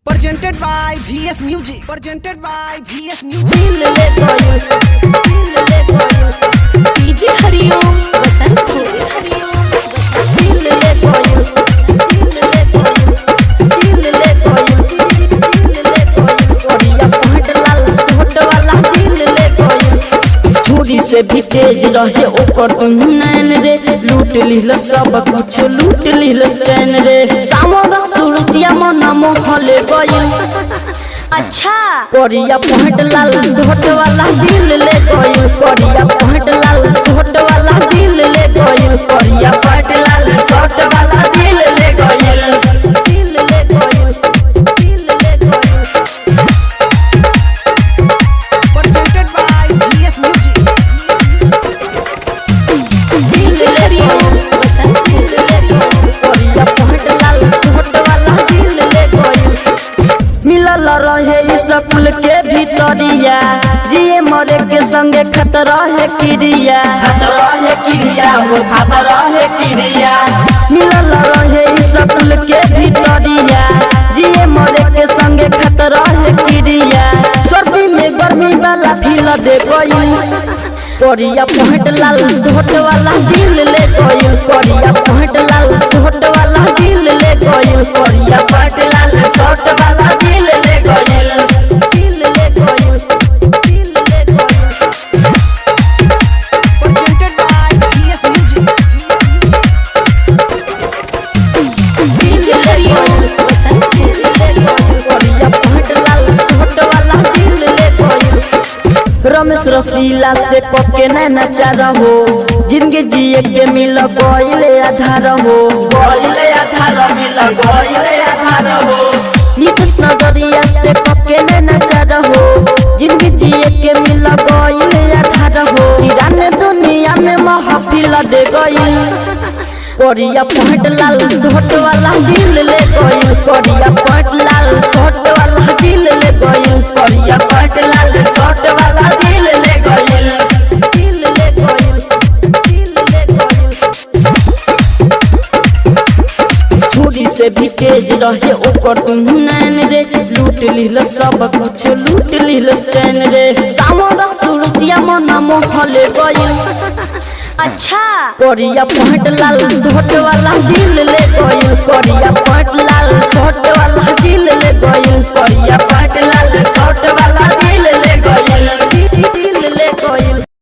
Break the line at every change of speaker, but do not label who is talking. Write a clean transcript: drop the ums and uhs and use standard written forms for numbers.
Presented by VS Music. Presented by VS Music.
DJ Hariom Basant DJ हरिओम
छुरी से भी तेज रहे ओकर नैन रे लूट लिहल सब कुछ लूट लिहल स्टैन रे सामोरा सुरतिया मन मोहले गइल
अच्छा
करिया पहट लाल सोट वाला दिल ले गइल करिया पहट लाल सोट वाला दिल ले गइल करिया पहट लाल सोट वाला दिल ले गइल दिल ले गइल दिल ले गइल
Presented by VS Music.
DJ Hariom Basant DJ हरिओम
करिया पहट लाल सोट वाला दिल ले गइल मिलल रहे इस कुल के भीतरिया जिए मरे के संगे खतरा है क्रिया हो खतरा है क्रिया मिलल रहे इस कुल के भीतरिया जिए मरे के संगे खतरा है क्रिया सर्दी में गर्मी वाला फील दे गइल करिया पहट लाल सोट वाला दिल ले गइल करिया पहट लाल सोट वाला दिल ले गइल करिया पहट लाल सोट वाला दिल ले गइल दिल ले गइल दिल ले गइल
Presented by VS Music.
DJ Hariom Basant DJ हरिओम
करिया पहट लाल सोट वाला दिल ले गइल रमेश रसीला से पके नैना चारा हो जिंदगी जिए के मिल गइले आधार हो गइले आधार मिल गइले आधार हो नीतीश नजरिया से पके नैना चारा हो जिंदगी जिए के मिल गइले आधार हो ईरान दुनिया में महफिल दे गइल करिया पहट लाल सोट वाला दिल ले गइल करिया पहट लाल सोट वाला दिल ले गइल करिया पहट लाल सोट वाला दिल ले गइल दिल ले गइल दिल ले गइल छुरी से भी तेज रहे ओकर नैन रे लूट लिहल सब कुछ लूट लिहल स्टैन रे सामोरा सुरतिया मन मोहले गइल
अच्छा
करिया पहट लाल सोट वाला दिल ले गइल करिया पहट लाल सोट वाला दिल ले गइल करिया पहट लाल सोट वाला दिल ले